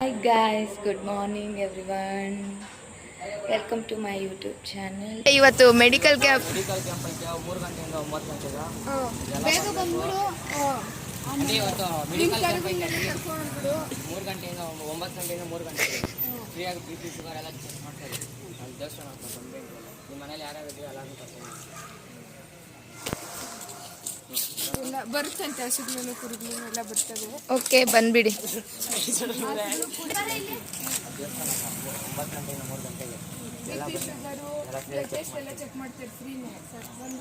Hi guys, good morning everyone. Welcome to my YouTube channel. ಇವತ್ತು medical camp ಐತೆ 3 ಗಂಟೆಯಿಂದ 9 ಗಂಟೆಗೆ ಬೇಗ ಬಂದ್ಬಿಡು. ಅಂದ್ರೆ ಇವತ್ತು ಮೆಡಿಕಲ್ ಕ್ಯಾಂಪ್ ಐತೆ 3 ಗಂಟೆಯಿಂದ 9 ಗಂಟೆಯಿಂದ 3 ಗಂಟೆಗೆ ಫ್ರೀಯಾಗಿ ಬಿ ಪಿ ಶುಗರ್ ಎಲ್ಲ ಚೆಕ್ ಮಾಡ್ತಾರೆ. ಅಲ್ಲಿ ದೇವಸ್ಥಾನ ನಿಮ್ಮ ಮನೇಲಿ ಯಾರ್ಯಾರು ಇದೆಯೋ ಎಲ್ಲರೂ ಕರ್ಕೊಂಡು ಬರುತ್ತಂತೆ ಹಸುಗಳು ಕುರುಗಳು ಎಲ್ಲ ಬರ್ತವೆ. ಓಕೆ ಬಂದ್ಬಿಡಿ. ದೇವಸ್ಥಾನ 9 ಗಂಟೆಯಿಂದ 3 ಗಂಟೆಗೆ ಎಲ್ಲ ಚೆಕ್ ಮಾಡ್ತಾರೆ ಫ್ರೀನೇ.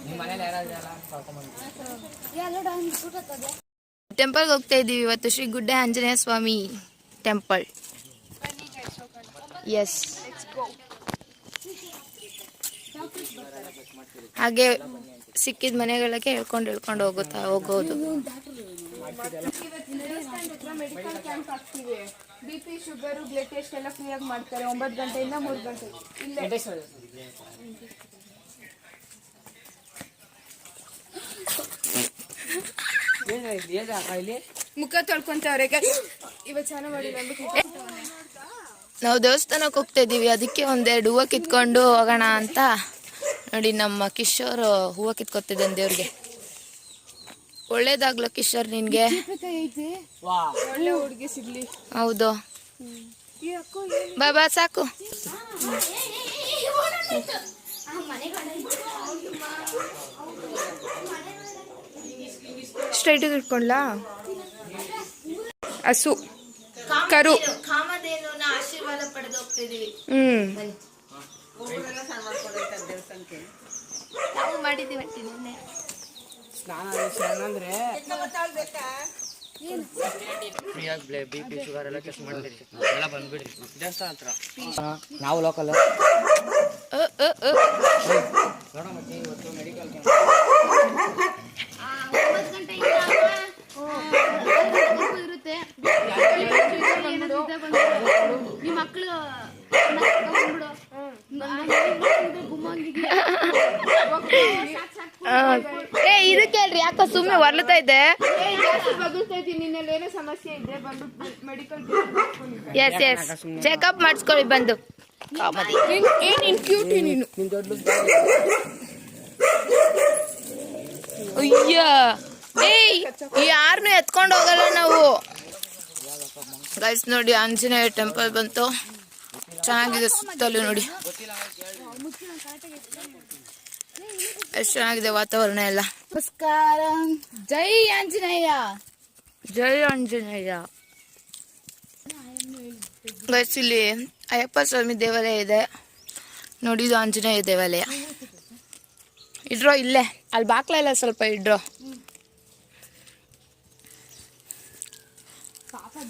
ನಿಮ್ಮ ಮನೇಲಿ ಯಾರಾದ್ರೂ ಎಲ್ಲ ಕರ್ಕೊಂಡ್ಬಂದು ಟೆಂಪಲ್ಗೆ ಹೋಗ್ತಾ ಇದ್ದೀವಿ ಇವತ್ತು. ಶ್ರೀ ಗುಡ್ಡ ಆಂಜನೇಯ ಸ್ವಾಮಿ ಟೆಂಪಲ್. ಎಸ್, ಹಾಗೆ ಸಿಕ್ಕಿದ ಮನೆಗಳಿಗೆ ಹೇಳ್ಕೊಂಡು ಹೋಗೋದು. ಮೆಡಿಕಲ್ ಕ್ಯಾಂಪ್ ಹಾಕ್ತೀವಿ. BP ಶುಗರ್ ಬ್ಲಡ್ ಟೆಸ್ಟ್ ಎಲ್ಲ ಫ್ರೀಯಾಗಿ ಮಾಡ್ತಾರೆ 9 ಗಂಟೆಯಿಂದ 3 ಗಂಟೆ. ಇಲ್ಲಿ ಮುಖ ತೊಳ್ಕೊಂತವ್ರೆ ಇವತ್ತು ಚೆನ್ನಾಗಿ ಮಾಡಿಲ್ಲ. ನಾವು ದೇವಸ್ಥಾನಕ್ಕೆ ಹೋಗ್ತಾ ಇದ್ದೀವಿ, ಅದಕ್ಕೆ ಒಂದೆರಡು ಹೂವು ಕಿತ್ಕೊಂಡು ಹೋಗೋಣ ಅಂತ. ನೋಡಿ, ನಮ್ಮ ಕಿಶೋರ್ ಹೂವು ಕಿತ್ಕೊತಿದ್ದಾನೆ ದೇವ್ರಿಗೆ. ಒಳ್ಳೇದಾಗ್ಲ ಕಿಶೋರ್ ನಿನ್ಗೆ. ಒಳ್ಳೆ ಹುಡುಗಿ ಸಿಗ್ಲಿ. ಹೌದು, ಬಾ ಸಾಕು. ಸ್ಟ್ರೈಟ್ ಇಟ್ಕೊಂಡ್ಲಾ ಹಸು ಕರು ಆಶೀರ್ವಾದ ಪಡೆದು ಹೋಗ್ತಿದೀವಿ. ನಾವು ಮಾಡಿದ್ದೀವಿ ಅಂದ್ರೆ ಫ್ರೀಯಾಗಿ ಬಿ ಪಿ ಶುಗರ್ ಎಲ್ಲ ಚೆಕ್ ಮಾಡ್ತೀರಿ. ಎಲ್ಲ ಬಂದ್ಬಿಡ್ರಿ ದೇವಸ್ಥಾನ ಹತ್ರ. ನಾವು ಲೋಕಲ್ ನೋಡಮ್ಮಜ್ಜಿ, ಇವತ್ತು ಮೆಡಿಕಲ್ ಕ್ಯಾಂಪ್ ಇರುತ್ತೆ. ನಿಮ್ಮ ಮಕ್ಕಳು ಇದು ಕೇಳ್ರಿ, ಯಾಕೋ ಸುಮ್ಮನೆ ಹೊರ್ಲತಾ ಇದ್ದೆ. ಏನೋ ಸಮಸ್ಯೆ ಇದೆ ಬಂದು ಮೆಡಿಕಲ್ ಎಸ್ ಚೆಕಪ್ ಮಾಡಿಸ್ಕೊಳ್ಳಿ ಬಂದು. ಅಯ್ಯ, ಯಾರನ್ನು ಎತ್ಕೊಂಡು ಹೋಗಲ್ಲ ನಾವು. ಗೈಸ್ ನೋಡಿ, ಆಂಜನೇಯ ಟೆಂಪಲ್ ಬಂತು. ಚೆನ್ನಾಗಿದೆ, ಸುತ್ತಲೂ ನೋಡಿ ಎಷ್ಟು ಚೆನ್ನಾಗಿದೆ ವಾತಾವರಣ ಎಲ್ಲ. ನಮಸ್ಕಾರ. ಜೈ ಆಂಜನೇಯ. ಜೈ ಆಂಜನೇಯ. ಗೈಸ್, ಇಲ್ಲಿ ಅಯ್ಯಪ್ಪ ಸ್ವಾಮಿ ದೇವಾಲಯ ಇದೆ ನೋಡಿ. ಇದು ಆಂಜನೇಯ ದೇವಾಲಯ. ಇಡ್ರೋ ಇಲ್ಲೇ, ಅಲ್ಲಿ ಬಾಕ್ಲ ಇಲ್ಲ, ಸ್ವಲ್ಪ ಇಡ್ರೋ.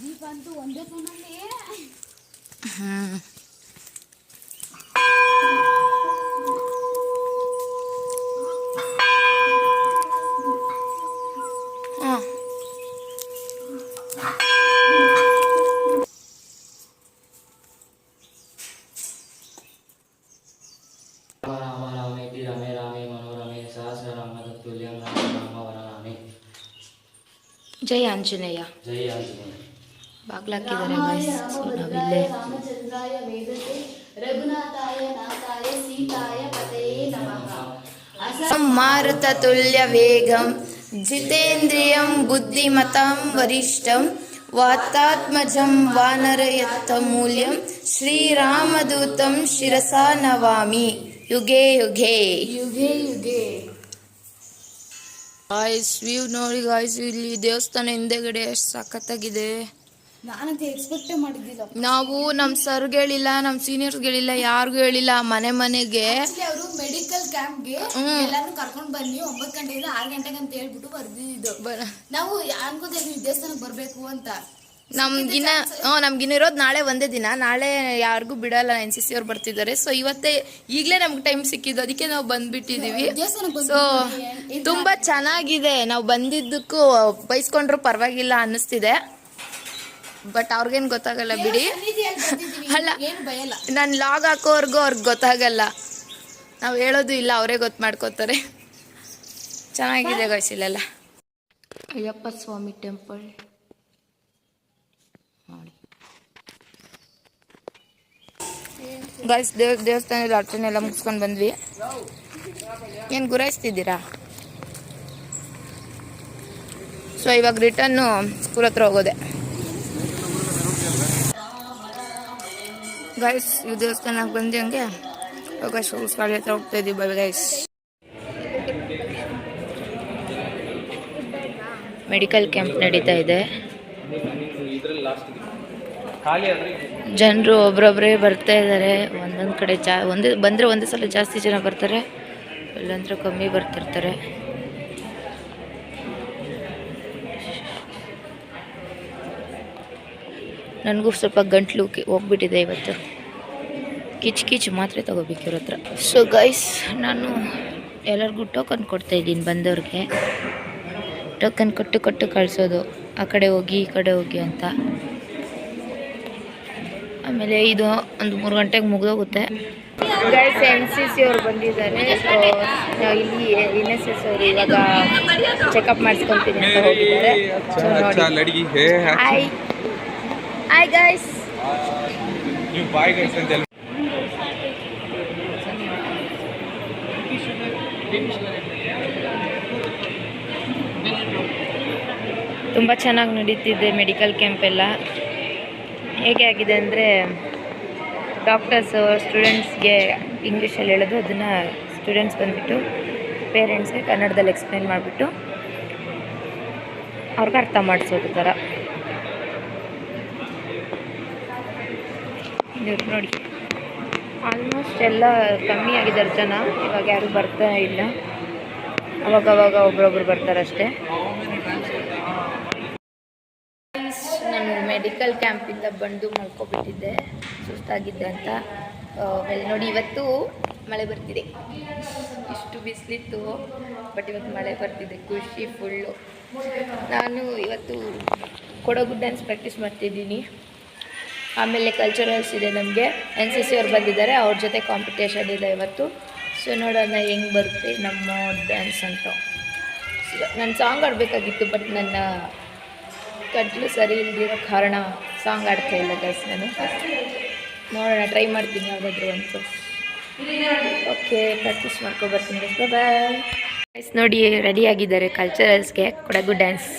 ದೀಪ ಅಂತೂ ಒಂದೇ ಫೋನಲ್ಲಿ. ಜೈ ಆಂಜನೇಯ. ಜೈ ಆಂಜನೇಯ. ಬಾಗ್ಲಾಕಿದ್ದಾರೆ ಗೈಸ್. ನಾವಿಲ್ಲೇ ರಾಮಚಂದ್ರಾಯ ವೇದತೆ ರಘುನಾಥಾಯ ನಾಥಾಯ ಸೀತಾಯ ಪತಯೇ ನಮಃ. ಮಾರುತ ತುಲ್ಯ ವೇಗಂ ಜಿತೇಂದ್ರಿಯಂ ಬುದ್ಧಿಮತಾಂ ವರಿಷ್ಠಂ ವಾತಾತ್ಮಜಂ ವಾನರಯತ್ತ ಮೂಲ್ಯಂ ಶ್ರೀರಾಮದೂತಂ ಶಿರಸಾ ನವಾಮಿ ಯುಗೆ ಯುಗೆ ಯುಗೆ ಯುಗೆ. ಗಾಯ್ಸ್, ವ್ಯೂ ನೋಡಿ ಗಾಯ್ಸ್. ಇಲ್ಲಿ ದೇವಸ್ಥಾನ ಹಿಂದೆಗಡೆ ಎಷ್ಟು ಸಖತ್ತಾಗಿದೆ. ನಾನಂತ ಎಕ್ಸ್ಪೆಕ್ಟೇ ಮಾಡಿದ್ದಿಲ್ಲ. ನಾವು ನಮ್ಮ ಸರ್ಗೆ ಹೇಳಿಲ್ಲ, ನಮ್ಮ ಸೀನಿಯರ್ಸ್ಗೆ ಹೇಳಿಲ್ಲ, ಯಾರಿಗೂ ಹೇಳಿಲ್ಲ. ಮನೆಗೆ ಅವರು ಮೆಡಿಕಲ್ ಕ್ಯಾಂಪ್ಗೆ ಎಲ್ಲಾರು ಕರ್ಕೊಂಡ್ ಬನ್ನಿ 9 ಗಂಟೆಯಿಂದ 6 ಗಂಟೆಗೆ ಅಂತ ಹೇಳ್ಬಿಟ್ಟು ಬರ್ದಿದ್ದು. ನಾವು ಅನ್ಕೋತೀವಿ ದೇವಸ್ಥಾನಕ್ಕೆ ಬರ್ಬೇಕು ಅಂತ. ನಮ್ಗಿನ್ನ ಇರೋದು ನಾಳೆ ಒಂದೇ ದಿನ. ನಾಳೆ ಯಾರಿಗೂ ಬಿಡಲ್ಲ, NCC ಅವ್ರು ಬರ್ತಿದ್ದಾರೆ. ಸೊ ಈಗಲೇ ನಮ್ಗೆ ಟೈಮ್ ಸಿಕ್ಕಿದ್ದು, ಅದಕ್ಕೆ ನಾವು ಬಂದ್ಬಿಟ್ಟಿದೀವಿ. ಸೊ ತುಂಬಾ ಚೆನ್ನಾಗಿದೆ. ನಾವು ಬಂದಿದ್ದಕ್ಕೂ ಬೈಸ್ಕೊಂಡ್ರು ಪರವಾಗಿಲ್ಲ ಅನ್ನಿಸ್ತಿದೆ. ಬಟ್ ಅವ್ರಿಗೇನು ಗೊತ್ತಾಗಲ್ಲ ಬಿಡಿ. ಅಲ್ಲ, ನಾನು ಲಾಗ್ ಹಾಕೋರ್ಗು ಅವ್ರಿಗೆ ಗೊತ್ತಾಗಲ್ಲ. ನಾವು ಹೇಳೋದು ಇಲ್ಲ, ಅವರೇ ಗೊತ್ತು ಮಾಡ್ಕೋತಾರೆ. ಚೆನ್ನಾಗಿದೆ ಗೈಸ್ ಇಲ್ಲೆಲ್ಲ. ಅಯ್ಯಪ್ಪ ಸ್ವಾಮಿ ಟೆಂಪಲ್ ನೋಡಿ. ಗೈಸ್ ದೇವಸ್ಥಾನದಲ್ಲಿ ಅರ್ಚನೆ ಎಲ್ಲ ಮುಗಿಸ್ಕೊಂಡು ಬಂದ್ವಿ. ಏನು ಗುರಾಯಿಸ್ತಿದ್ದೀರಾ? ಸೊ ಇವಾಗ ರಿಟರ್ನು ಸ್ಕೂಲ್ ಹತ್ರ ಹೋಗೋದೆ. ಗೈಸ್ ಈ ದೇವಸ್ಥಾನಕ್ಕೆ ಬಂದು ಹಂಗೆ ಹೋಗ ಗಾಡಿ ಹತ್ರ ಹೋಗ್ತಾ ಇದ್ದೀವಿ. Bye guys. ಮೆಡಿಕಲ್ ಕ್ಯಾಂಪ್ ನಡೀತಾ ಇದೆ. ಜನರು ಒಬ್ರೊಬ್ಬರೇ ಬರ್ತಾ ಇದ್ದಾರೆ. ಒಂದೊಂದು ಕಡೆ ಒಂದೇ ಸಲ ಜಾಸ್ತಿ ಜನ ಬರ್ತಾರೆ, ಇಲ್ಲಾಂದ್ರೆ ಕಮ್ಮಿ ಬರ್ತಿರ್ತಾರೆ. ನನಗೂ ಸ್ವಲ್ಪ ಗಂಟ್ಲು ಹೋಗ್ಬಿಟ್ಟಿದೆ ಇವತ್ತು. ಕಿಚ್ ಮಾತ್ರೆ ತಗೋಬೇಕು ಇವ್ರ ಹತ್ರ. ಸೊ ಗೈಸ್, ನಾನು ಎಲ್ಲರಿಗೂ ಟೋಕನ್ ಕೊಡ್ತಾ ಇದ್ದೀನಿ. ಬಂದವ್ರಿಗೆ ಟೋಕನ್ ಕೊಟ್ಟು ಕಳಿಸೋದು, ಆ ಕಡೆ ಹೋಗಿ ಈ ಕಡೆ ಹೋಗಿ ಅಂತ. ಆಮೇಲೆ ಇದು ಒಂದು 3 ಗಂಟೆಗೆ ಮುಗಿದೋಗುತ್ತೆ. ಗೈಸ್ NCC ಅವ್ರು ಬಂದಿದ್ದಾರೆ. ಸೊ ಇಲ್ಲಿ NSS ಅವರು ಇವಾಗ ಚೆಕಪ್ ಮಾಡಿಸ್ಕೊತೀನಿ ಅಂತ ಹೋಗಿದ್ದಾರೆ. ಸೊ ನೋಡಿ. Hi guys. ತುಂಬ ಚೆನ್ನಾಗಿ ನಡೀತಿದೆ ಮೆಡಿಕಲ್ ಕ್ಯಾಂಪ್ ಎಲ್ಲ. ಹೇಗೆ ಆಗಿದೆ ಅಂದರೆ, ಡಾಕ್ಟರ್ಸು ಸ್ಟೂಡೆಂಟ್ಸ್ಗೆ ಇಂಗ್ಲೀಷಲ್ಲಿ ಹೇಳೋದು, ಅದನ್ನು ಸ್ಟೂಡೆಂಟ್ಸ್ ಬಂದುಬಿಟ್ಟು ಪೇರೆಂಟ್ಸ್ಗೆ ಕನ್ನಡದಲ್ಲಿ ಎಕ್ಸ್ಪ್ಲೇನ್ ಮಾಡಿಬಿಟ್ಟು ಅವ್ರಿಗೆ ಅರ್ಥ ಮಾಡಿಸೋದು ಥರ. ನೋಡಿ, ಆಲ್ಮೋಸ್ಟ್ ಎಲ್ಲ ಕಮ್ಮಿ ಆಗಿದ್ದಾರೆ ಜನ. ಇವಾಗ ಯಾರು ಬರ್ತಾ ಇಲ್ಲ, ಅವಾಗವಾಗ ಒಬ್ರೊಬ್ರು ಬರ್ತಾರಷ್ಟೇ. ನಾನು ಮೆಡಿಕಲ್ ಕ್ಯಾಂಪಿಂದ ಬಂದು ಮಲ್ಕೊಬಿಟ್ಟಿದ್ದೆ, ಸುಸ್ತಾಗಿದ್ದೆ ಅಂತ. ಆಮೇಲೆ ನೋಡಿ, ಇವತ್ತು ಮಳೆ ಬರ್ತಿದೆ. ಇಷ್ಟು ಬಿಸಿಲಿತ್ತು, ಬಟ್ ಇವತ್ತು ಮಳೆ ಬರ್ತಿದೆ. ಖುಷಿ ಫುಲ್ಲು. ನಾನು ಇವತ್ತು ಕೊಡಗು ಡ್ಯಾನ್ಸ್ ಪ್ರಾಕ್ಟೀಸ್ ಮಾಡ್ತಿದ್ದೀನಿ. ಆಮೇಲೆ ಕಲ್ಚರಲ್ಸ್ ಇದೆ ನಮಗೆ. NCC ಅವ್ರು ಬಂದಿದ್ದಾರೆ, ಅವ್ರ ಜೊತೆ ಕಾಂಪಿಟೇಷನ್ ಇದೆ ಇವತ್ತು. ಸೊ ನೋಡೋಣ ಹೆಂಗೆ ಬರುತ್ತೆ ನಮ್ಮ ಡ್ಯಾನ್ಸ್ ಅಂತ. ನನ್ನ ಸಾಂಗ್ ಆಡಬೇಕಾಗಿತ್ತು, ಬಟ್ ನನ್ನ ಗಂಟಲು ಸರಿ ಇಲ್ದಿರೋ ಕಾರಣ ಸಾಂಗ್ ಆಡ್ತಾ ಇಲ್ಲ ಗೈಸ್. ನಾನು ನೋಡೋಣ, ಟ್ರೈ ಮಾಡ್ತೀನಿ ಯಾವುದಾದ್ರೂ ಒಂದು. ಓಕೆ, ಪ್ರಾಕ್ಟೀಸ್ ಮಾಡ್ಕೊಬರ್ತೀನಿ. Bye guys. ನೋಡಿ, ರೆಡಿ ಆಗಿದ್ದಾರೆ ಕಲ್ಚರಲ್ಸ್ಗೆ, ಕೊಡಗು ಡ್ಯಾನ್ಸ್.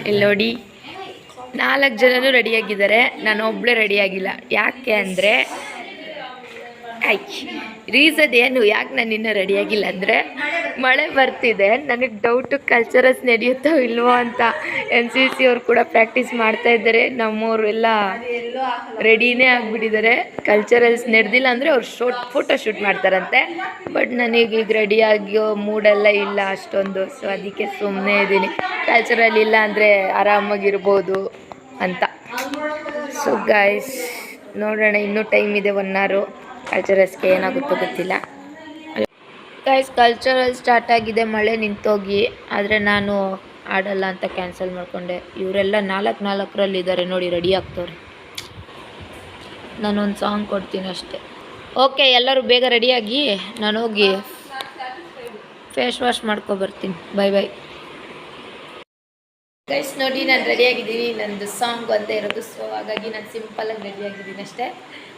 ಇಲ್ಲಿ ನೋಡಿ, 4 ಜನನೂ ರೆಡಿಯಾಗಿದ್ದಾರೆ, ನಾನು ಒಬ್ಬಳೇ ರೆಡಿಯಾಗಿಲ್ಲ. ಯಾಕೆ ಅಂದರೆ, ರೀಸನ್ ಏನು ಯಾಕೆ ನಾನು ಇನ್ನೂ ರೆಡಿಯಾಗಿಲ್ಲ ಅಂದರೆ, ಮಳೆ ಬರ್ತಿದೆ. ನನಗೆ ಡೌಟು ಕಲ್ಚರಲ್ಸ್ ನಡೆಯುತ್ತೋ ಇಲ್ವೋ ಅಂತ. NCC ಅವ್ರು ಕೂಡ ಪ್ರಾಕ್ಟೀಸ್ ಮಾಡ್ತಾ ಇದ್ದಾರೆ. ನಮ್ಮವರು ಎಲ್ಲ ರೆಡಿನೇ ಆಗಿಬಿಟ್ಟಿದ್ದಾರೆ. ಕಲ್ಚರಲ್ಸ್ ನಡೆದಿಲ್ಲ ಅಂದರೆ ಅವ್ರು ಫೋಟೋ ಶೂಟ್ ಮಾಡ್ತಾರಂತೆ. ಬಟ್ ನನಗೀಗ ರೆಡಿಯಾಗಿಯೋ ಮೂಡೆಲ್ಲ ಇಲ್ಲ ಅಷ್ಟೊಂದು. ಸೊ ಅದಕ್ಕೆ ಸುಮ್ಮನೆ ಇದ್ದೀನಿ. ಕಲ್ಚರಲ್ ಇಲ್ಲ ಅಂದರೆ ಆರಾಮಾಗಿರ್ಬೋದು ಅಂತ. ಸೊ ಗೈಸ್, ನೋಡೋಣ, ಇನ್ನೂ ಟೈಮ್ ಇದೆ 1 hour. ಕಲ್ಚರಲ್ಸ್ಗೆ ಏನಾಗುತ್ತೋ ಗೊತ್ತಿಲ್ಲ. ಗೈಸ್, ಕಲ್ಚರಲ್ ಸ್ಟಾರ್ಟ್ ಆಗಿದೆ, ಮಳೆ ನಿಂತೋಗಿ. ಆದರೆ ನಾನು ಆಡಲ್ಲ ಅಂತ ಕ್ಯಾನ್ಸಲ್ ಮಾಡಿಕೊಂಡೆ. ಇವರೆಲ್ಲ 4-4 ನೋಡಿ, ರೆಡಿ ಆಗ್ತವ್ರೆ. ನಾನೊಂದು ಸಾಂಗ್ ಕೊಡ್ತೀನಿ ಅಷ್ಟೇ. ಓಕೆ, ಎಲ್ಲರೂ ಬೇಗ ರೆಡಿಯಾಗಿ, ನಾನು ಹೋಗಿ ಫೇಸ್ ವಾಶ್ ಮಾಡ್ಕೊಬರ್ತೀನಿ. ಬೈ. ಗೈಸ್ ನೋಡಿ, ನಾನು ರೆಡಿಯಾಗಿದ್ದೀನಿ. ನಂದು ಸಾಂಗ್ ಅಂತ ಇರೋದು. ಸೊ ಹಾಗಾಗಿ ನಾನು ಸಿಂಪಲಾಗಿ ರೆಡಿಯಾಗಿದ್ದೀನಿ ಅಷ್ಟೇ.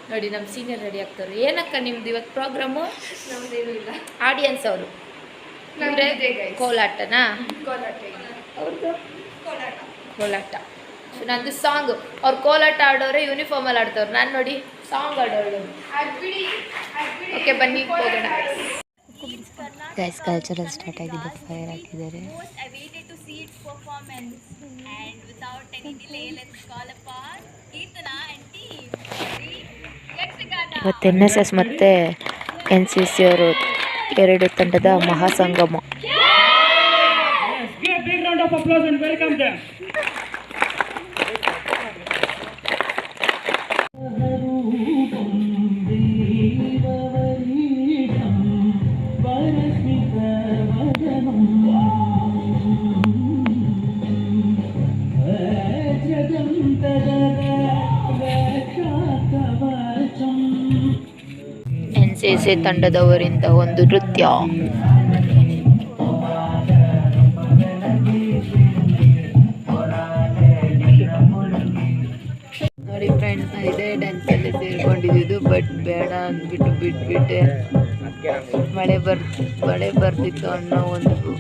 ನೋಡಿ, ನಮ್ಮ ಸೀನಿಯರ್ ರೆಡಿ ಆಗ್ತಾರೆ. ಏನಕ್ಕ ನಿಮ್ದು ಇವತ್ತು ಪ್ರೋಗ್ರಾಮು? ನಮ್ಮದೇನೂ ಇಲ್ಲ. ಆಡಿಯನ್ಸ್ ಅವರು ಕೋಲಾಟನಾ? ಅವ್ರದ್ದು ಕೋಲಾಟ. ಸೊ ನಂದು ಸಾಂಗ್. ಅವ್ರು ಕೋಲಾಟ ಆಡೋರೆ, ಯೂನಿಫಾರ್ಮಲ್ಲಿ ಆಡ್ತವ್ರು. ನಾನು ನೋಡಿ ಸಾಂಗ್ ಆಡೋರು. ಓಕೆ, ಬನ್ನಿ ಹೋಗೋಣ. ಗೈಸ್, ಕಲ್ಚರಲ್ ಸ್ಟಾರ್ಟ್ ಆಗಿದೆ, ಫೈರ್ ಹಾಕಿದ್ದಾರೆ. ಇವತ್ತು NSS ಮತ್ತು NCC ಅವರು 2 ತಂಡದ ಮಹಾಸಂಗಮ. NCC ತಂಡದವರಿಂದ ಒಂದು ನೃತ್ಯ. ನೋಡಿ ಫ್ರೆಂಡ್ಸ್, ಇದೇ ಡ್ಯಾನ್ಸಲ್ಲಿ ಸೇರ್ಕೊಂಡಿದ್ದು, ಬಟ್ ಬೇಡ ಅಂದ್ಬಿಟ್ಟು ಬಿಟ್ಬಿಟ್ಟೆ. ಮಳೆ ಬರ್ತಿತ್ತು ಅನ್ನೋ ಒಂದು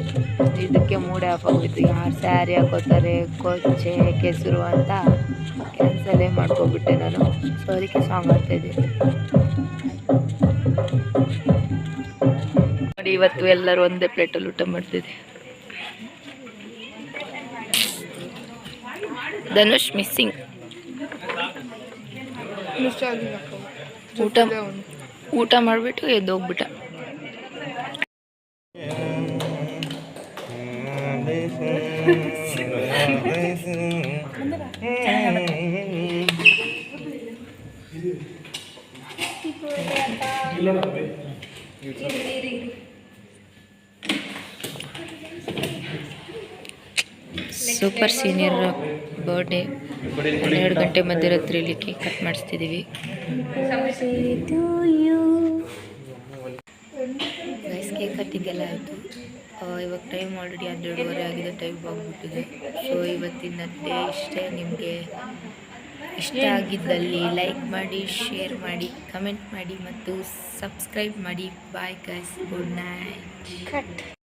ಇದಕ್ಕೆ ಮೂಡೆ ಆಫ್ ಆಗೋಯ್ತು. ಯಾರು ಸ್ಯಾರಿ ಹಾಕೋತಾರೆ, ಕೊಚ್ಚೆ ಕೆಸರು ಅಂತ ಕ್ಯಾನ್ಸಲೇ ಮಾಡ್ಕೊಬಿಟ್ಟೆ ನಾನು. ಸೊ ಅದಕ್ಕೆ ಸಾಂಗ್ ಹಾಡ್ತಾಯಿದ್ದೆ. ನೋಡಿ, ಇವತ್ತು ಎಲ್ಲರೂ ಒಂದೇ ಪ್ಲೇಟಲ್ಲಿ ಊಟ ಮಾಡ್ತಿದ್ದೆ. ಧನುಷ್ ಮಿಸ್ಸಿಂಗ್. ಊಟ ಮಾಡಿಬಿಟ್ಟು ಎದ್ದೋಗ್ಬಿಟ್ಟ. ಸೂಪರ್ ಸೀನಿಯರ್ ಬರ್ಡೇ 12 ಗಂಟೆ ಮಧ್ಯರಾತ್ರಿಯಲ್ಲಿ ಕೇಕ್ ಕಟ್ ಮಾಡಿಸ್ತಿದ್ದೀವಿ. ಗೈಸ್, ಕೇಕ್ ಕಟ್ಟಿಂಗ್ ಎಲ್ಲ ಆಯಿತು. ಇವಾಗ ಟೈಮ್ ಆಲ್ರೆಡಿ 12:30 ಆಗಿದೆ, ಟೈಮ್ ಆಗಿಬಿಟ್ಟಿದೆ. ಸೊ ಇವತ್ತಿನ ಡೇ ಇಷ್ಟೇ. ನಿಮಗೆ ಇಷ್ಟ ಆಗಿದ್ದಲ್ಲಿ ಲೈಕ್ ಮಾಡಿ, ಶೇರ್ ಮಾಡಿ, ಕಮೆಂಟ್ ಮಾಡಿ ಮತ್ತು ಸಬ್ಸ್ಕ್ರೈಬ್ ಮಾಡಿ. Bye guys, good night.